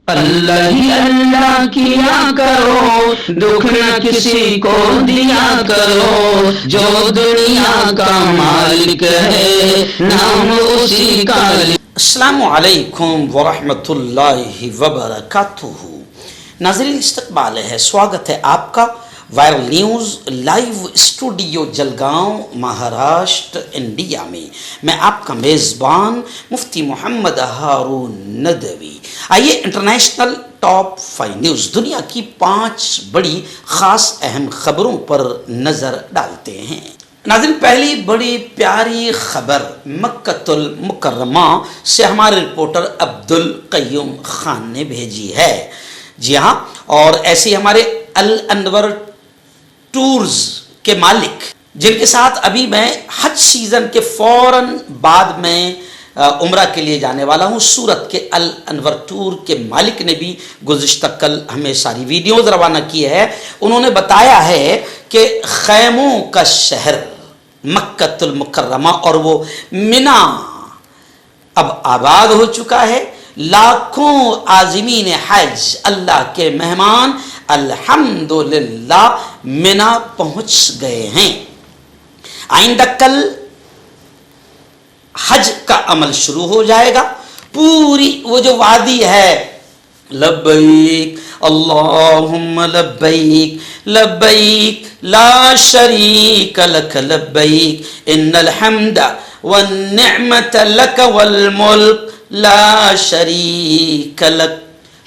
اللہ ہی اللہ کیا کرو، دکھ نہ کسی کو دیا کرو، جو دنیا کا مالک ہے نام اسی کا السلام علیکم ورحمۃ اللہ وبرکاتہ۔ ناظرین استقبال ہے، سواگت ہے آپ کا viral news live studio Jalgaon Maharashtra India میں۔ میں آپ کا میزبان مفتی محمد ہارون ندوی۔ آئیے انٹرنیشنل ٹاپ 5 نیوز، دنیا کی 5 بڑی خاص اہم خبروں پر نظر ڈالتے ہیں۔ ناظرین پہلی بڑی پیاری خبر مکۃ المکرمہ سے ہمارے رپورٹر عبدالقیوم خان نے بھیجی ہے۔ جی ہاں، اور ایسے ہی ہمارے الانور ٹورز کے مالک، جن کے ساتھ ابھی میں حج سیزن کے فوراً بعد میں عمرہ کے لیے جانے والا ہوں، سورت کے الانور ٹور کے مالک نے بھی گزشتہ کل ہمیں ساری ویڈیوز روانہ کی ہے۔ انہوں نے بتایا ہے کہ خیموں کا شہر مکۃ المکرمہ اور وہ منا اب آباد ہو چکا ہے۔ لاکھوں عازمین حج، اللہ کے مہمان الحمدللہ منا پہنچ گئے ہیں۔ آئندہ کل حج کا عمل شروع ہو جائے گا۔ پوری وہ جو وادی ہے، لبیک اللہم لبیک لبیک لا شریک لک لبیک ان الحمد والنعمت لک والملک لا شریک لک۔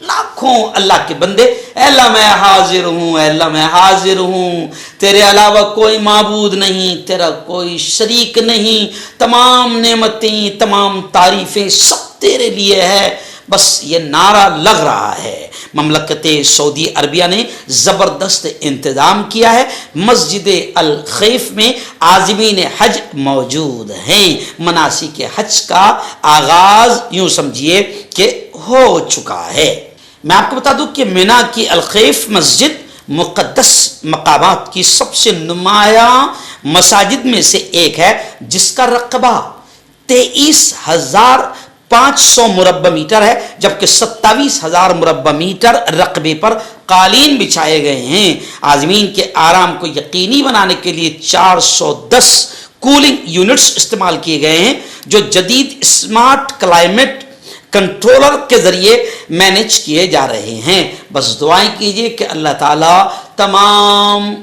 لاکھوں اللہ کے بندے، اے اللہ میں حاضر ہوں، اے اللہ میں حاضر ہوں، تیرے علاوہ کوئی معبود نہیں، تیرا کوئی شریک نہیں، تمام نعمتیں، تمام تعریفیں سب تیرے لیے ہے۔ بس یہ نعرہ لگ رہا ہے۔ مملکت سعودی عربیہ نے زبردست انتظام کیا ہے۔ مسجد الخیف میں عازمین حج موجود ہیں۔ مناسک حج کا آغاز یوں سمجھیے کہ ہو چکا ہے۔ میں آپ کو بتا دوں کہ مینا کی الخیف مسجد مقدس مقامات کی سب سے نمایاں مساجد میں سے ایک ہے، جس کا رقبہ 23,500 مربع میٹر ہے، جبکہ 27,000 مربع میٹر رقبے پر قالین بچھائے گئے ہیں۔ عازمین کے آرام کو یقینی بنانے کے لیے 410 کولنگ یونٹس استعمال کیے گئے ہیں، جو جدید اسمارٹ کلائمیٹ کنٹرولر کے ذریعے مینج کیے جا رہے ہیں۔ بس دعائیں کیجئے کہ اللہ تعالیٰ تمام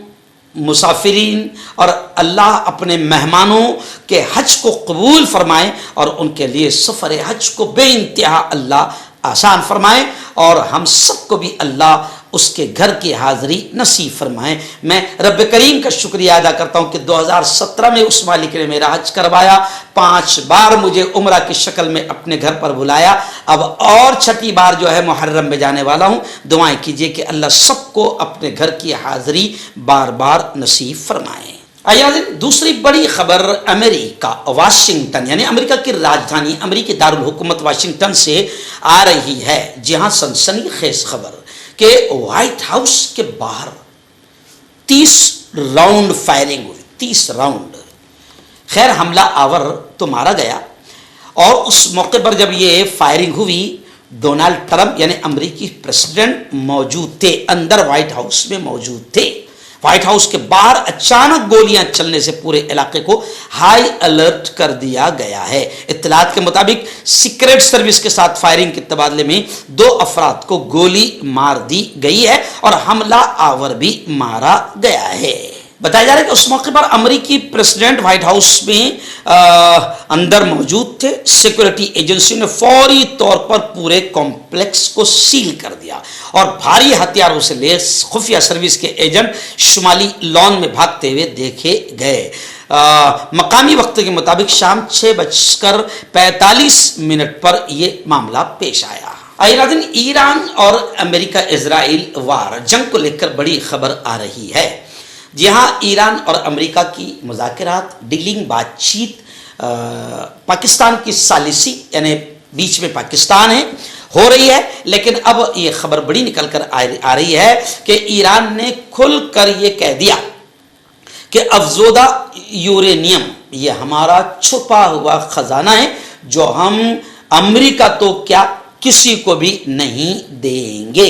مسافرین اور اللہ اپنے مہمانوں کے حج کو قبول فرمائے اور ان کے لیے سفر حج کو بے انتہا اللہ آسان فرمائے، اور ہم سب کو بھی اللہ اس کے گھر کی حاضری نصیب فرمائے۔ میں رب کریم کا شکریہ ادا کرتا ہوں کہ 2017 میں اس مالک نے میرا حج کروایا، 5 بار مجھے عمرہ کی شکل میں اپنے گھر پر بلایا، اب اور 6ٹھی بار جو ہے محرم میں جانے والا ہوں۔ دعائیں کیجئے کہ اللہ سب کو اپنے گھر کی حاضری بار بار نصیب فرمائے۔ دوسری بڑی خبر امریکہ واشنگٹن یعنی امریکہ کی راجدھانی امریکی دارالحکومت واشنگٹن سے آ رہی ہے۔ جہاں سنسنی خیز خبر کہ وائٹ ہاؤس کے باہر 30 راؤنڈ فائرنگ ہوئی، 30 راؤنڈ۔ خیر حملہ آور تو مارا گیا، اور اس موقع پر جب یہ فائرنگ ہوئی ڈونلڈ ٹرمپ یعنی امریکی پریزیڈنٹ موجود تھے، اندر وائٹ ہاؤس میں موجود تھے۔ وائٹ ہاؤس کے باہر اچانک گولیاں چلنے سے پورے علاقے کو ہائی الرٹ کر دیا گیا ہے۔ اطلاعات کے مطابق سیکریٹ سروس کے ساتھ فائرنگ کے تبادلے میں 2 افراد کو گولی مار دی گئی ہے اور حملہ آور بھی مارا گیا ہے۔ بتایا جا رہا ہے کہ اس موقع پر امریکی پریزیڈنٹ وائٹ ہاؤس میں اندر موجود تھے۔ سیکورٹی ایجنسی نے فوری طور پر پورے کمپلیکس کو سیل کر دیا اور بھاری ہتھیاروں سے لیس خفیہ سروس کے ایجنٹ شمالی لان میں بھاگتے ہوئے دیکھے گئے۔ مقامی وقت کے مطابق شام 6:45 پر یہ معاملہ پیش آیا۔ ایران اور امریکہ اسرائیل وار جنگ کو لے کر بڑی خبر آ رہی ہے۔ جی ہاں، ایران اور امریکہ کی مذاکرات، ڈیلنگ، بات چیت پاکستان کی ثالثی یعنی بیچ میں پاکستان ہے ہو رہی ہے، لیکن اب یہ خبر بڑی نکل کر آ رہی ہے کہ ایران نے کھل کر یہ کہہ دیا کہ افزودہ یورینیم یہ ہمارا چھپا ہوا خزانہ ہے، جو ہم امریکہ تو کیا किसी को भी नहीं देंगे।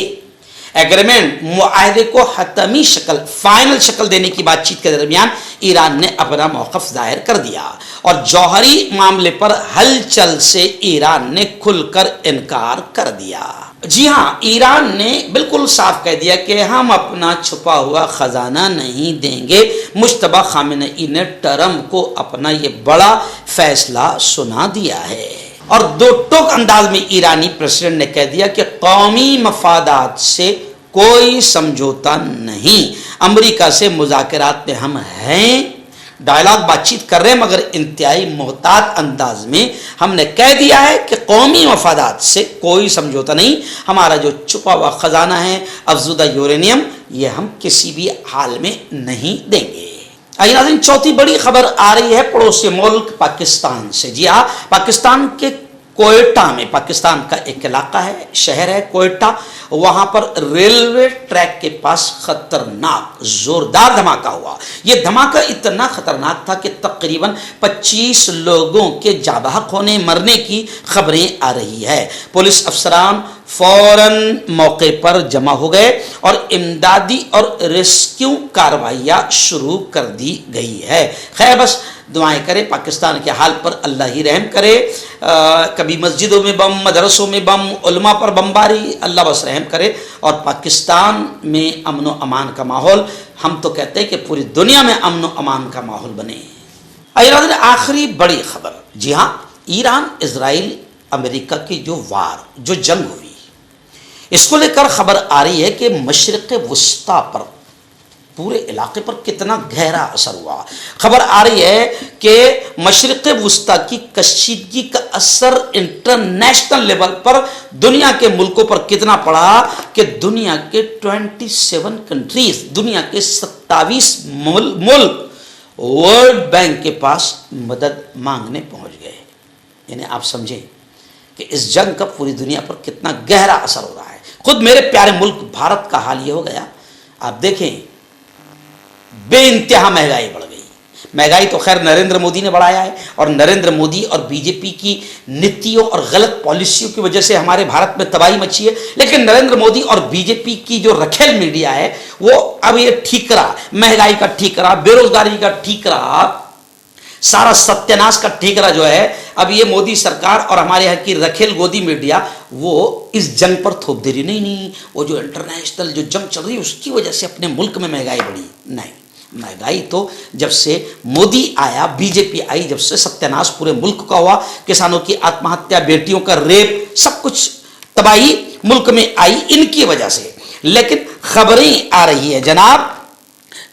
एग्रीमेंट मुआहदे को हतमी शक्ल, फाइनल शक्ल देने की बातचीत के दरमियान ईरान ने अपना मौक़िफ़ जाहिर कर दिया और जौहरी मामले पर हलचल से ईरान ने खुलकर इनकार कर दिया। जी हाँ, ईरान ने बिल्कुल साफ कह दिया कि हम अपना छुपा हुआ खजाना नहीं देंगे। मुश्तबा खामेनेई ने ट्रम्प को अपना ये बड़ा फैसला सुना दिया है और दो टोक अंदाज में ईरानी प्रेसिडेंट ने कह दिया कि कौमी मफादात से कोई समझौता नहीं, अमेरिका से मुज़ाकरात में हम हैं, डायलॉग बातचीत कर रहे हैं, मगर इंतहाई मोहतात अंदाज में हमने कह दिया है कि कौमी मफादात से कोई समझौता नहीं, हमारा जो छुपा हुआ खजाना है अफजुदा यूरेनियम, ये हम किसी भी हाल में नहीं देंगे। आइए नाज़रीन, चौथी बड़ी खबर आ रही है पड़ोसी मुल्क पाकिस्तान से। जी हाँ, पाकिस्तान के कोयटा में, पाकिस्तान का एक इलाका है, शहर है कोयटा, वहां पर रेलवे ट्रैक के पास खतरनाक जोरदार धमाका हुआ। यह धमाका इतना खतरनाक था कि तकरीबन 25 लोगों के जाबाहक होने मरने की खबरें आ रही है। पुलिस अफसरान फौरन मौके पर जमा हो गए और इमदादी और रेस्क्यू कार्रवाइयाँ शुरू कर दी गई है। खैर बस दुआएं करें, पाकिस्तान के हाल पर अल्लाह ही रहम करे। कभी मस्जिदों में बम, मदरसों में बम, उलमा पर बमबारी, अल्लाह बस रहम करे और पाकिस्तान में अमन व अमान का माहौल, हम तो कहते हैं कि पूरी दुनिया में अमन व अमान का माहौल बने। आखिरी बड़ी खबर, जी हाँ, ईरान इजराइल अमेरिका की जो वार, जो जंग हुई, इसको लेकर खबर आ रही है कि मशरिक़ वुस्ता पर, पूरे इलाके पर कितना गहरा असर हुआ। खबर आ रही है कि मशरिक़ वुस्ता की कशीदगी का असर इंटरनेशनल लेवल पर दुनिया के मुल्कों पर कितना पड़ा कि दुनिया के 27 कंट्रीज, दुनिया के 27 मुल्क वर्ल्ड बैंक के पास मदद मांगने पहुंच गए। यानी आप समझें कि इस जंग का पूरी दुनिया पर कितना गहरा असर हो रहा है। खुद मेरे प्यारे मुल्क भारत का हाल ये हो गया, आप देखें, बेइंतहा महंगाई बढ़ गई। महंगाई तो खैर नरेंद्र मोदी ने बढ़ाया है और नरेंद्र मोदी और बीजेपी की नीतियों और गलत पॉलिसियों की वजह से हमारे भारत में तबाही मची है। लेकिन नरेंद्र मोदी और बीजेपी की जो रखेल मीडिया है वो अब ये ठीकरा, महंगाई का ठीकरा, बेरोजगारी का ठीकरा, सारा सत्यानाश का ठीकरा जो है अब ये मोदी सरकार और हमारे यहाँ की रखेल गोदी मीडिया वो इस जंग पर थोप दे रही। नहीं, वो जो इंटरनेशनल जो जंग चल रही है उसकी वजह से अपने मुल्क में महंगाई बढ़ी। नहीं, महंगाई तो जब से मोदी आया, बीजेपी आई, जब से सत्यानाश पूरे मुल्क का हुआ, किसानों की आत्महत्या, बेटियों का रेप, सब कुछ तबाही मुल्क में आई इनकी वजह से। लेकिन खबरें आ रही है जनाब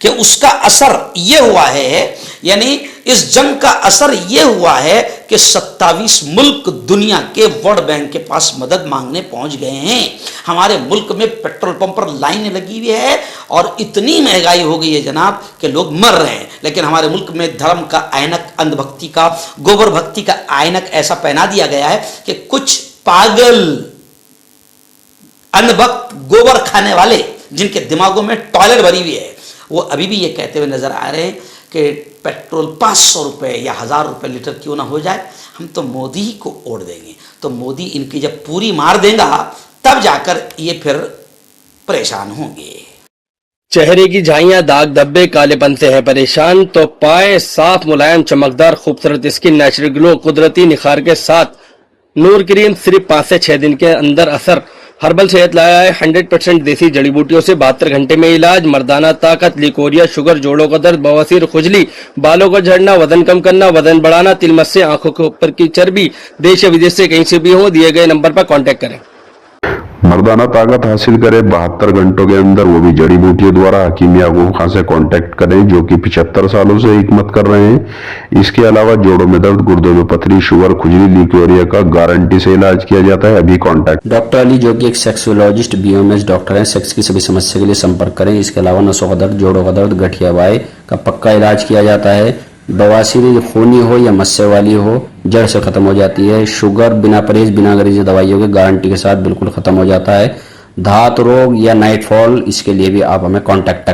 कि उसका असर यह हुआ है, यानी इस जंग का असर यह हुआ है कि 27 मुल्क दुनिया के वर्ल्ड बैंक के पास मदद मांगने पहुंच गए हैं। हमारे मुल्क में पेट्रोल पंप पर लाइनें लगी हुई है और इतनी महंगाई हो गई है जनाब कि लोग मर रहे हैं। लेकिन हमारे मुल्क में धर्म का ऐनक, अंधभक्ति का, गोबर भक्ति का ऐनक ऐसा पहना दिया गया है कि कुछ पागल अंधभक्त गोबर खाने वाले जिनके दिमागों में टॉयलेट भरी हुई है, वो अभी भी ये कहते हुए नजर आ रहे हैं कि पेट्रोल 500 रुपये या 1000 रुपये लीटर क्यों ना हो जाए, हम तो मोदी ही को ओढ़ देंगे। तो मोदी इनकी जब पूरी मार देगा तब जाकर ये फिर परेशान होंगे। चेहरे की झाइयां, दाग धब्बे, कालेपन से है परेशान तो पाए साफ, मुलायम, चमकदार, खूबसूरत स्किन, नेचुरल ग्लो, कुदरती निखार के साथ नूर क्रीम सिर्फ 5 से 6 दिन के अंदर असर। हर्बल सेहत लाया है 100% देसी जड़ी बूटियों से 72 घंटे में इलाज। मर्दाना ताकत, लिकोरिया, शुगर, जोड़ों का दर्द, बवासीर, खुजली, बालों का झड़ना, वजन कम करना, वजन बढ़ाना, तिलमस से आंखों के ऊपर की चर्बी, देश या विदेश से कहीं से भी हो, दिए गए नंबर पर कांटेक्ट करें। मर्दाना ताकत हासिल करें 72 घंटों के अंदर, वो भी जड़ी बूटियों द्वारा। हकीम याकूब खान से कांटेक्ट करें जो कि 75 सालों से हिकमत कर रहे हैं। इसके अलावा जोड़ों में दर्द, गुर्दों में पथरी, शुगर, खुजली, लिकोरिया का गारंटी से इलाज किया जाता है। अभी कांटेक्ट। डॉक्टर अली जो कि एक सेक्सोलॉजिस्ट, बीओएमएस डॉक्टर हैं, सेक्स की सभी समस्या के लिए संपर्क करें। इसके अलावा नसों का दर्द, जोड़ों का दर्द, गठिया वाई का पक्का इलाज किया जाता है। बवासीर खूनी हो या मस्से वाली हो, जड़ से खत्म हो जाती है। शुगर बिना परहेज, बिना अंग्रेजी दवाइयों के गारंटी के साथ बिल्कुल खत्म हो जाता है। धात रोग या नाइट फॉल, इसके लिए भी आप हमें कांटेक्ट